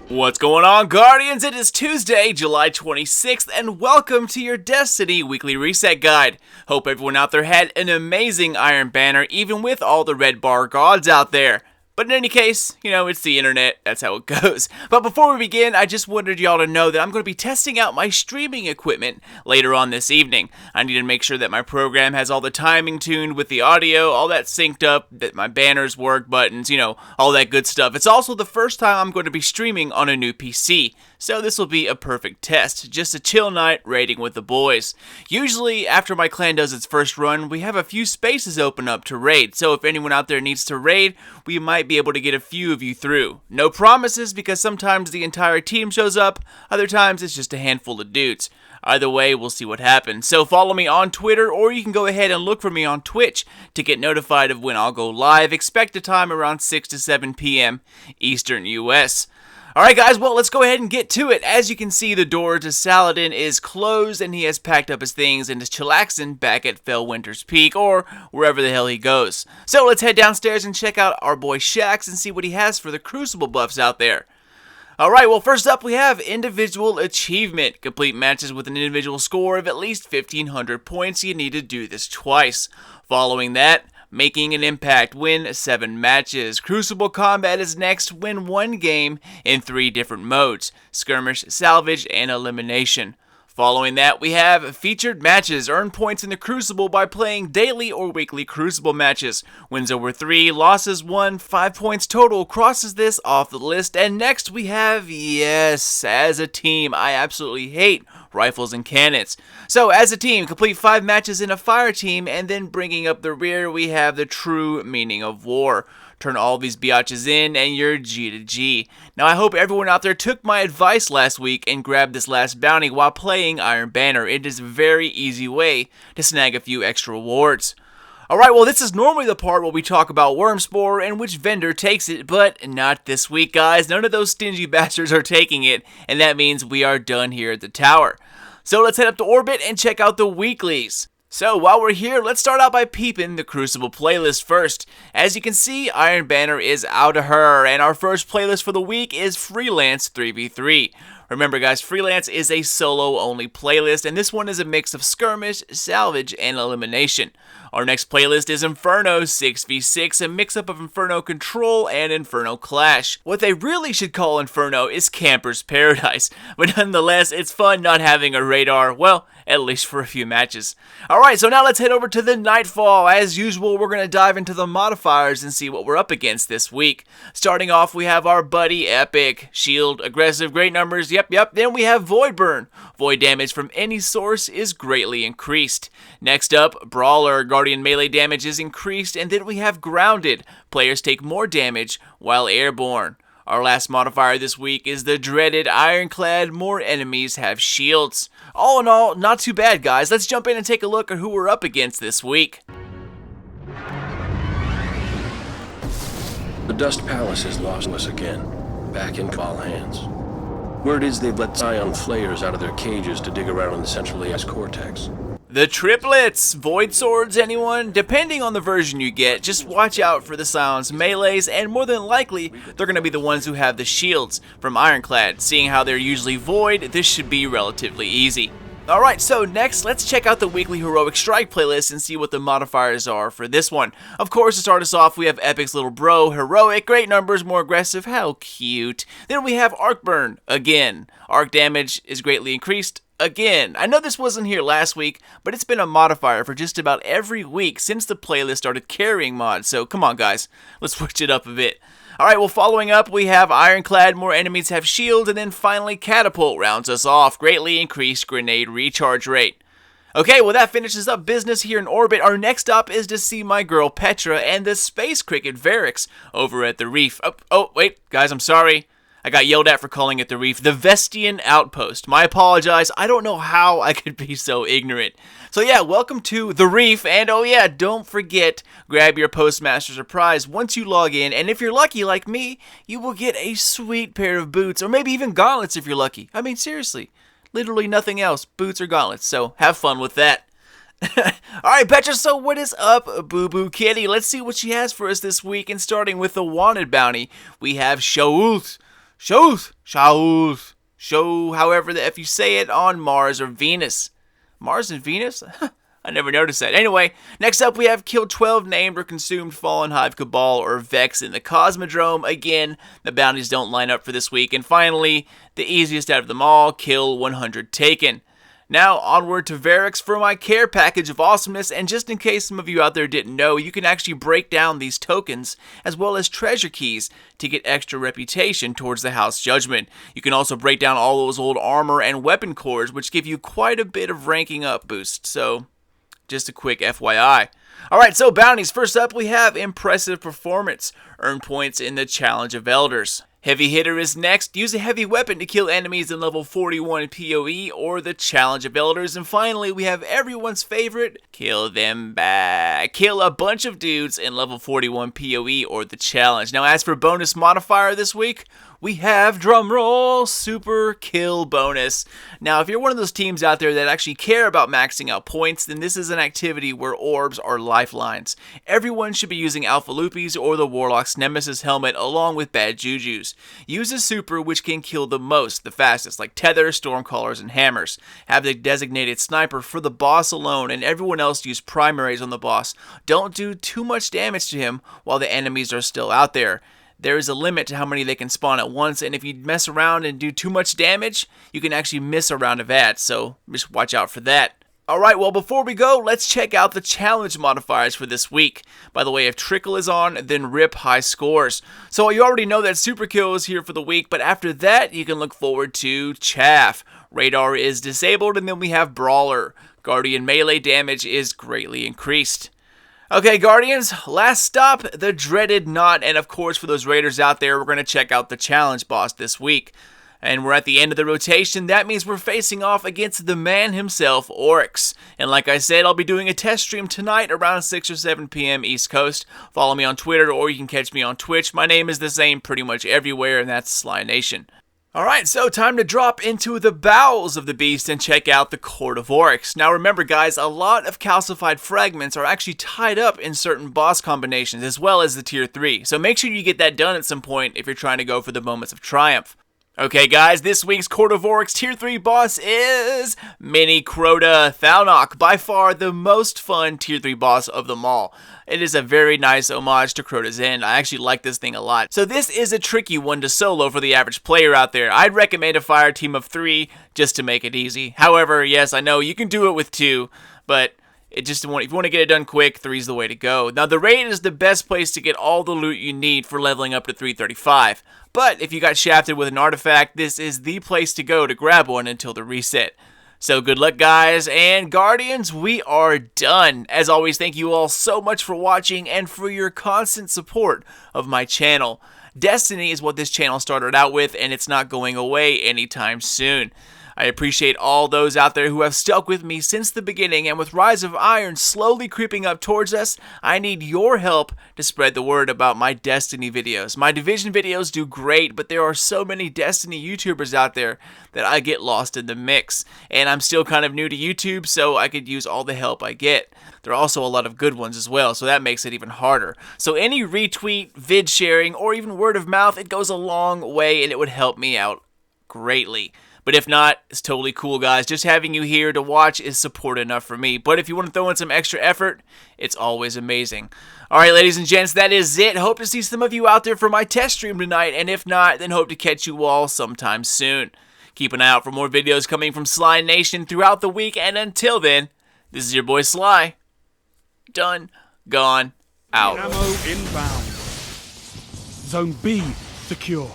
What's going on, Guardians? It is Tuesday, July 26th, and welcome to your Destiny Weekly Reset Guide. Hope everyone out there had an amazing Iron Banner, even with all the red bar gods out there. But in any case, it's the internet, that's how it goes. But before we begin, I just wanted y'all to know that I'm going to be testing out my streaming equipment later on this evening. I need to make sure that my program has all the timing tuned with the audio, all that synced up, that my banners work, buttons, all that good stuff. It's also the first time I'm going to be streaming on a new PC, so this will be a perfect test. Just a chill night raiding with the boys. Usually, after my clan does its first run, we have a few spaces open up to raid, so if anyone out there needs to raid, we might be able to get a few of you through. No promises, because sometimes the entire team shows up, other times it's just a handful of dudes. Either way, we'll see what happens. So follow me on Twitter, or you can go ahead and look for me on Twitch to get notified of when I'll go live. Expect a time around 6 to 7 p.m. Eastern US. Alright guys, well let's go ahead and get to it. As you can see, the door to Saladin is closed and he has packed up his things and is chillaxing back at Fellwinter's Peak or wherever the hell he goes. So let's head downstairs and check out our boy Shax and see what he has for the Crucible buffs out there. Alright, well first up we have Individual Achievement. Complete matches with an individual score of at least 1,500 points. You need to do this twice. Following that, making an impact, win 7 matches. Crucible Combat is next, win 1 game in 3 different modes: skirmish, salvage, and elimination. Following that, we have featured matches. Earn points in the Crucible by playing daily or weekly Crucible matches. Wins over 3, losses 1, 5 points total. Crosses this off the list. And next we have, yes, as a team, I absolutely hate rifles and cannons. So as a team, complete 5 matches in a fire team, and then bringing up the rear, we have the true meaning of war. Turn all these biatches in and you're G to G. Now I hope everyone out there took my advice last week and grabbed this last bounty while playing Iron Banner. It is a very easy way to snag a few extra rewards. Alright, well this is normally the part where we talk about Wormspore and which vendor takes it, but not this week guys. None of those stingy bastards are taking it, and that means we are done here at the tower. So let's head up to Orbit and check out the weeklies. So while we're here, let's start out by peeping the Crucible playlist first. As you can see, Iron Banner is out of her, and our first playlist for the week is Freelance 3v3. Remember guys, Freelance is a solo-only playlist, and this one is a mix of skirmish, salvage, and elimination. Our next playlist is Inferno 6v6, a mix-up of Inferno Control and Inferno Clash. What they really should call Inferno is Camper's Paradise, but nonetheless, it's fun not having a radar, well, at least for a few matches. Alright, so now let's head over to the Nightfall. As usual, we're going to dive into the modifiers and see what we're up against this week. Starting off, we have our buddy Epic. Shield, aggressive, great numbers, yep. Then we have Void Burn. Void damage from any source is greatly increased. Next up, Brawler. Guardian melee damage is increased, and then we have Grounded. Players take more damage while airborne. Our last modifier this week is the dreaded Ironclad. More enemies have shields. All in all, not too bad guys. Let's jump in and take a look at who we're up against this week. The Dust Palace has lost us again, back in Cabal hands. Word is they've let Scion Flayers out of their cages to dig around in the Central AS Cortex. The triplets! Void Swords, anyone? Depending on the version you get, just watch out for the Scion's melees, and more than likely, they're going to be the ones who have the shields from Ironclad. Seeing how they're usually void, this should be relatively easy. Alright, so next, let's check out the weekly Heroic Strike playlist and see what the modifiers are for this one. Of course, to start us off, we have Epic's little bro, Heroic, great numbers, more aggressive, how cute. Then we have Arc Burn, again. Arc damage is greatly increased, again. I know this wasn't here last week, but it's been a modifier for just about every week since the playlist started carrying mods, so come on guys, let's switch it up a bit. Alright, well following up we have Ironclad, more enemies have shields, and then finally Catapult rounds us off, greatly increased grenade recharge rate. Okay, well that finishes up business here in Orbit. Our next up is to see my girl Petra and the Space Cricket Varix over at the Reef. Oh wait, guys, I'm sorry. I got yelled at for calling it the Reef. The Vestian Outpost. My apologize. I don't know how I could be so ignorant. So yeah, welcome to the Reef. And oh yeah, don't forget, grab your Postmaster Surprise once you log in. And if you're lucky like me, you will get a sweet pair of boots. Or maybe even gauntlets if you're lucky. I mean, seriously. Literally nothing else. Boots or gauntlets. So have fun with that. Alright, Petra, so what is up, Boo Boo Kitty? Let's see what she has for us this week. And starting with the Wanted Bounty, we have Shault. show however the F you say it on Mars or Venus. Mars and Venus? I never noticed that. Anyway, next up we have kill 12 named or consumed Fallen Hive Cabal or Vex in the Cosmodrome. Again, the bounties don't line up for this week. And finally, the easiest out of them all, kill 100 Taken. Now, onward to Varix for my care package of awesomeness, and just in case some of you out there didn't know, you can actually break down these tokens as well as treasure keys to get extra reputation towards the House Judgment. You can also break down all those old armor and weapon cores, which give you quite a bit of ranking up boost, so just a quick FYI. Alright, so bounties. First up, we have Impressive Performance. Earn points in the Challenge of Elders. Heavy Hitter is next. Use a heavy weapon to kill enemies in level 41 PoE or the Challenge of Elders. And finally, we have everyone's favorite, Kill Them Back. Kill a bunch of dudes in level 41 PoE or the Challenge. Now, as for bonus modifier this week, we have, drumroll, Super Kill Bonus. Now, if you're one of those teams out there that actually care about maxing out points, then this is an activity where orbs are lifelines. Everyone should be using Alpha Loopies or the Warlock's Nemesis helmet along with Bad Jujus. Use a super which can kill the most, the fastest, like Tether, Stormcallers, and Hammers. Have the designated sniper for the boss alone, and everyone else use primaries on the boss. Don't do too much damage to him while the enemies are still out there. There is a limit to how many they can spawn at once, and if you mess around and do too much damage, you can actually miss a round of ads, so just watch out for that. Alright, well before we go, let's check out the challenge modifiers for this week. By the way, if Trickle is on, then rip high scores. So you already know that Super Kill is here for the week, but after that, you can look forward to Chaff. Radar is disabled, and then we have Brawler. Guardian melee damage is greatly increased. Okay, Guardians, last stop, the Dreadnaught, and of course for those raiders out there, we're going to check out the challenge boss this week. And we're at the end of the rotation. That means we're facing off against the man himself, Oryx. And like I said, I'll be doing a test stream tonight around 6 or 7 p.m. East Coast. Follow me on Twitter, or you can catch me on Twitch. My name is the same pretty much everywhere, and that's Sly Nation. Alright, so time to drop into the bowels of the beast and check out the Court of Oryx. Now remember guys, a lot of calcified fragments are actually tied up in certain boss combinations, as well as the tier 3. So make sure you get that done at some point if you're trying to go for the moments of triumph. Okay guys, this week's Court of Oryx tier 3 boss is Mini Crota Thalnok, by far the most fun tier 3 boss of them all. It is a very nice homage to Crota's End. I actually like this thing a lot. So this is a tricky one to solo for the average player out there. I'd recommend a fire team of 3 just to make it easy. However, yes, I know you can do it with 2, but if you want to get it done quick, 3's the way to go. Now, the raid is the best place to get all the loot you need for leveling up to 335. But if you got shafted with an artifact, this is the place to go to grab one until the reset. So good luck, guys, and Guardians, we are done. As always, thank you all so much for watching and for your constant support of my channel. Destiny is what this channel started out with, and it's not going away anytime soon. I appreciate all those out there who have stuck with me since the beginning, and with Rise of Iron slowly creeping up towards us, I need your help to spread the word about my Destiny videos. My Division videos do great, but there are so many Destiny YouTubers out there that I get lost in the mix. And I'm still kind of new to YouTube, so I could use all the help I get. There are also a lot of good ones as well, so that makes it even harder. So any retweet, vid sharing, or even word of mouth, it goes a long way, and it would help me out greatly. But if not, it's totally cool, guys. Just having you here to watch is support enough for me. But if you want to throw in some extra effort, it's always amazing. Alright, ladies and gents, that is it. Hope to see some of you out there for my test stream tonight. And if not, then hope to catch you all sometime soon. Keep an eye out for more videos coming from Sly Nation throughout the week. And until then, this is your boy Sly. Done. Gone. Out. Ammo inbound. Zone B secure.